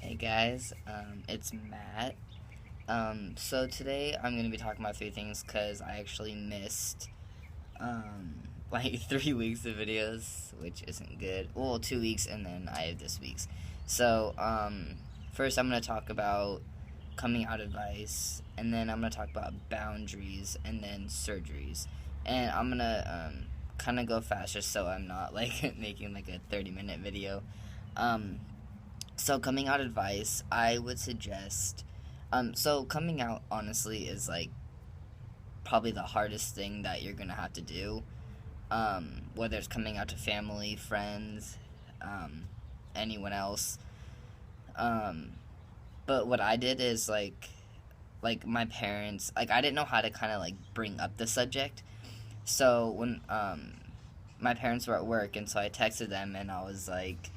Hey guys, it's Matt. So today I'm going to be talking about three things because I actually missed um, like 3 weeks of videos, which isn't good. Well, 2 weeks and then I have this week's. So, first I'm going to talk about coming out advice, and then I'm going to talk about boundaries, and then surgeries. And I'm going to kind of go fast just so I'm not like making like a 30-minute video. Um, so coming out advice, I would suggest. So coming out honestly is like probably the hardest thing that you're gonna have to do. Whether it's coming out to family, friends, um, anyone else. Um, but what I did is like my parents, like I didn't know how to kind of like bring up the subject. So when my parents were at work, and so I texted them, and I was like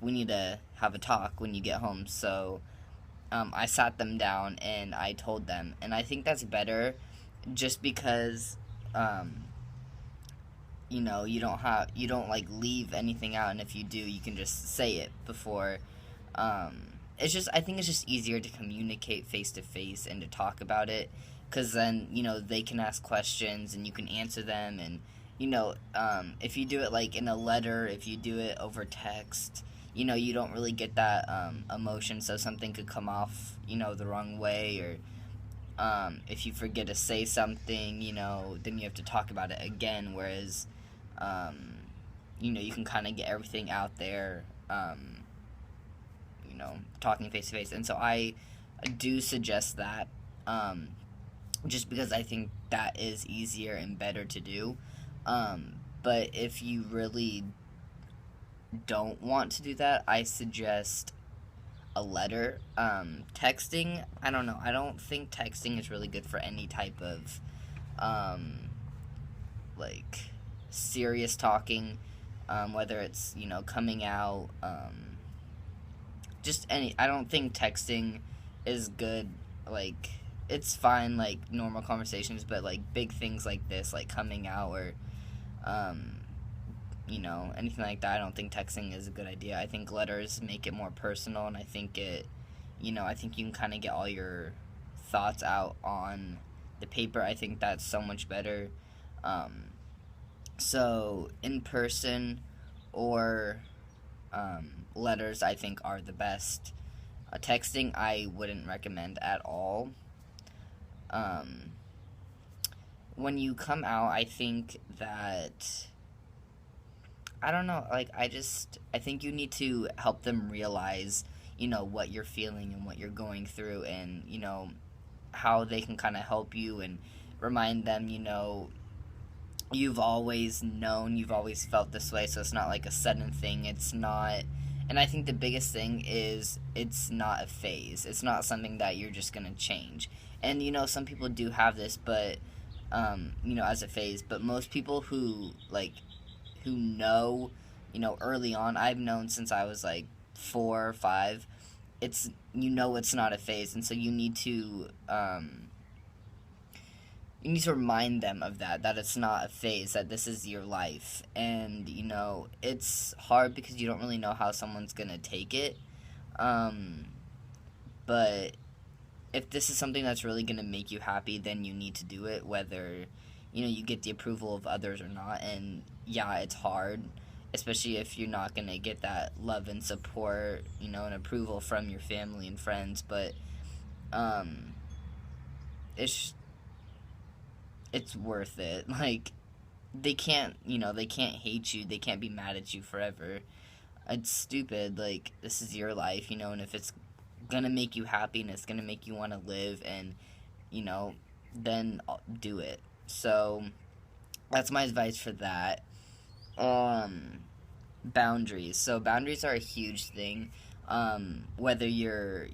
we need to have a talk when you get home. So I sat them down and I told them, and I think that's better, just because um, you don't like leave anything out, and if you do, you can just say it before. It's just I think it's just easier to communicate face to face and to talk about it, because then they can ask questions and you can answer them, and if you do it like in a letter, if you do it over text, you don't really get that emotion, so something could come off the wrong way, or if you forget to say something, then you have to talk about it again, whereas um, you can kind of get everything out there, talking face to face. And so I do suggest that, um, just because I think that is easier and better to do. But if you really don't want to do that, I suggest a letter. Texting, I don't know. I don't think texting is really good for any type of um, like serious talking. Whether it's coming out, just any. I don't think texting is good. Like it's fine, like normal conversations, but like big things like this, like coming out, or um, anything like that, I don't think texting is a good idea. I think letters make it more personal, and I think I think you can kind of get all your thoughts out on the paper. I think that's so much better. Um, so in person or letters, I think are the best. Texting, I wouldn't recommend at all. Um, when you come out, I think that I don't know. Like I think you need to help them realize, what you're feeling and what you're going through, and how they can kind of help you, and remind them, you've always known, you've always felt this way, so it's not like a sudden thing. It's not. And I think the biggest thing is it's not a phase. It's not something that you're just gonna change. And some people do have this, but as a phase. But most people who know, early on, I've known since I was like 4 or 5. It's not a phase, and so you need to remind them of that it's not a phase, that this is your life. And it's hard because you don't really know how someone's gonna take it. Um, but if this is something that's really gonna make you happy, then you need to do it, whether you get the approval of others or not. And yeah, it's hard, especially if you're not gonna get that love and support, and approval from your family and friends. But um, it's it's worth it. Like they can't hate you. They can't be mad at you forever. It's stupid. Like this is your life, and if it's gonna make you happy and it's gonna make you want to live, and you know, then do it. So that's my advice for that. Um, Boundaries. So boundaries are a huge thing. Whether you're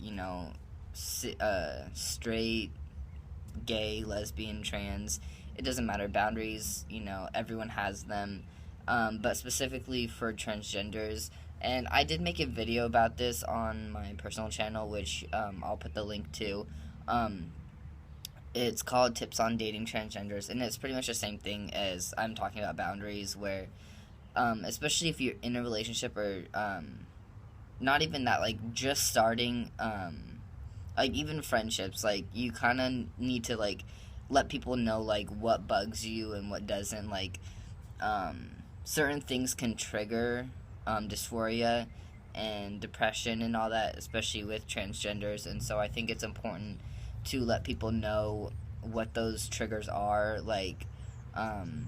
straight, gay, lesbian, trans, it doesn't matter. Boundaries, everyone has them. But specifically for transgenders, and I did make a video about this on my personal channel, which I'll put the link to. Um, it's called Tips on Dating Transgenders, and it's pretty much the same thing as I'm talking about boundaries, where especially if you're in a relationship, or not even that, like just starting, like even friendships, like you kind of need to like let people know like what bugs you and what doesn't. Like um, certain things can trigger dysphoria and depression and all that, especially with transgenders. And so I think it's important to let people know what those triggers are. Like, um,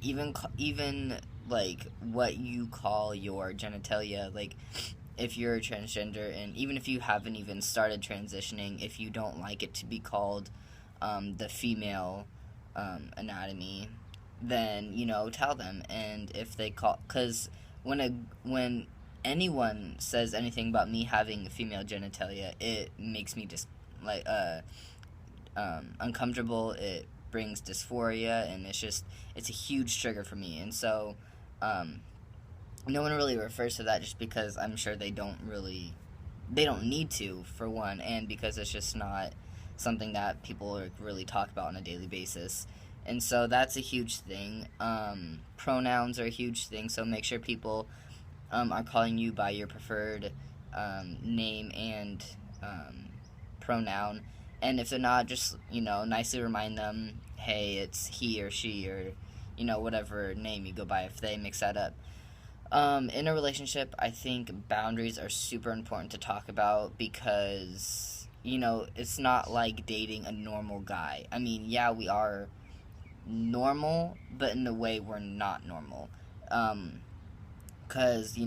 even like what you call your genitalia. Like, if you're a transgender, and even if you haven't even started transitioning, if you don't like it to be called the female anatomy, then tell them. And if they call, because when anyone says anything about me having female genitalia, it makes me just like uncomfortable. It brings dysphoria, and it's a huge trigger for me. And so um, no one really refers to that, just because I'm sure they don't need to, for one, and because it's just not something that people really talk about on a daily basis. And so that's a huge thing. Pronouns are a huge thing, so make sure people are calling you by your preferred name and pronoun. And if they're not, just nicely remind them, hey, it's he or she, or whatever name you go by if they mix that up. In a relationship, I think boundaries are super important to talk about, because it's not like dating a normal guy. I mean, yeah, we are normal, but in a way we're not normal. Because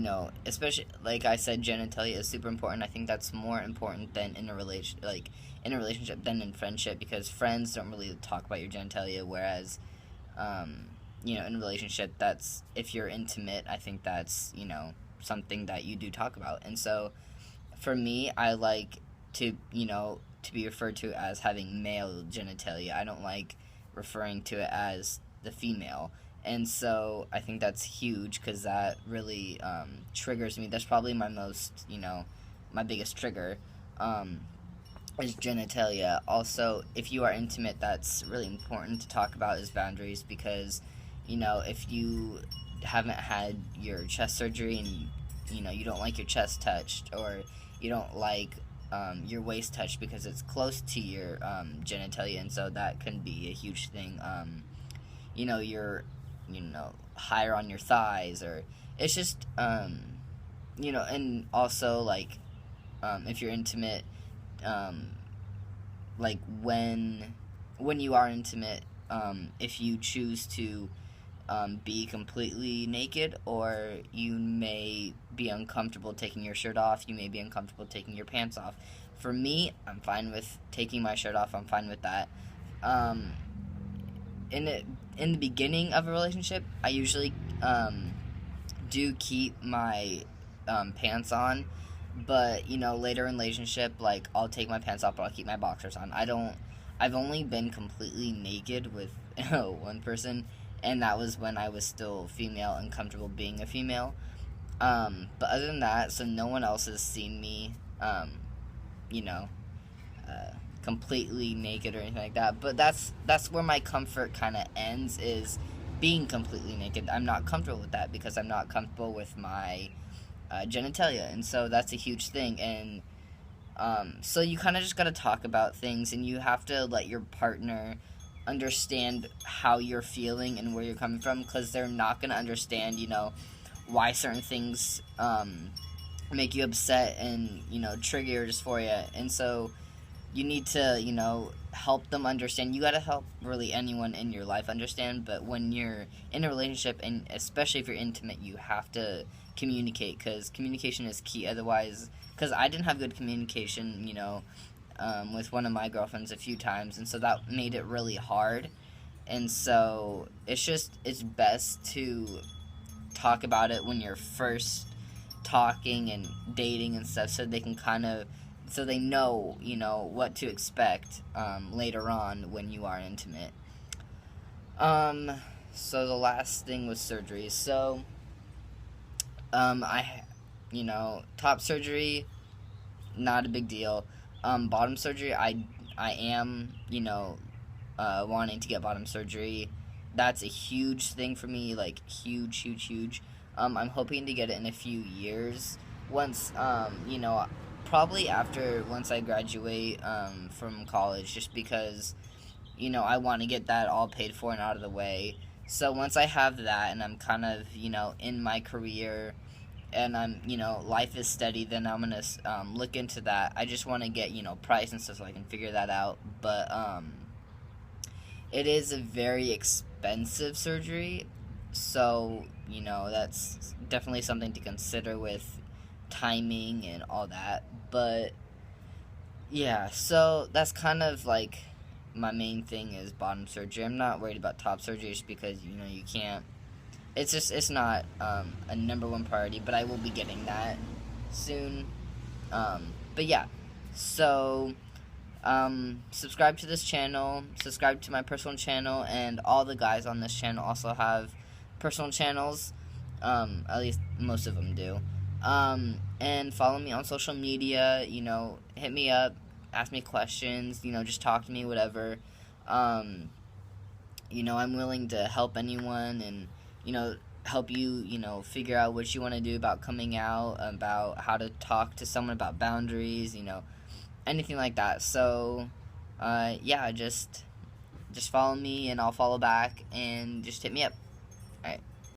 especially like I said, genitalia is super important. I think that's more important than in a relationship than in friendship, because friends don't really talk about your genitalia, whereas um, in a relationship, that's, if you're intimate, I think that's something that you do talk about. And so for me, I like to be referred to as having male genitalia. I don't like referring to it as the female. And so I think that's huge, because that really triggers me. That's probably my most, my biggest trigger, is genitalia. Also, if you are intimate, that's really important to talk about, is boundaries, because if you haven't had your chest surgery, and you don't like your chest touched, or you don't like your waist touched because it's close to your genitalia, and so that can be a huge thing. You're higher on your thighs, or it's just and also like if you're intimate, um, like when you are intimate, if you choose to be completely naked, or you may be uncomfortable taking your shirt off, you may be uncomfortable taking your pants off. For me, I'm fine with taking my shirt off. I'm fine with that. Um, in the beginning of a relationship, I usually do keep my pants on, but later in relationship, like I'll take my pants off, but I'll keep my boxers on. I've only been completely naked with one person, and that was when I was still female and comfortable being a female. But other than that, so no one else has seen me, you know, uh, completely naked or anything like that. But that's where my comfort kind of ends, is being completely naked. I'm not comfortable with that, because I'm not comfortable with my genitalia, and so that's a huge thing. And so you kind of just got to talk about things, and you have to let your partner understand how you're feeling and where you're coming from, because they're not going to understand, why certain things make you upset and, trigger your dysphoria. And so you need to, help them understand. You got to help really anyone in your life understand, but when you're in a relationship, and especially if you're intimate, you have to communicate, because communication is key. Otherwise, because I didn't have good communication, with one of my girlfriends a few times, and so that made it really hard. And so it's best to talk about it when you're first talking and dating and stuff, so they can so they know, what to expect later on when you are intimate. Um, so the last thing was surgery. So, I, top surgery, not a big deal. Bottom surgery, I am, wanting to get bottom surgery. That's a huge thing for me, like huge, huge, huge. I'm hoping to get it in a few years. Once, probably after once I graduate from college, just because I want to get that all paid for and out of the way. So once I have that and I'm kind of, in my career and I'm, life is steady, then I'm going to look into that. I just want to get, price and stuff so I can figure that out. But it is a very expensive surgery. So, that's definitely something to consider with timing and all that. But yeah, so that's kind of like my main thing is bottom surgery. I'm not worried about top surgery just because you can't. It's not a number one priority, but I will be getting that soon. But yeah, so subscribe to this channel, subscribe to my personal channel, and all the guys on this channel also have personal channels. At least most of them do. And follow me on social media. Hit me up, ask me questions. Just talk to me, whatever. I'm willing to help anyone and help you figure out what you want to do about coming out, about how to talk to someone about boundaries, anything like that. So yeah, just follow me and I'll follow back, and just hit me up. All right.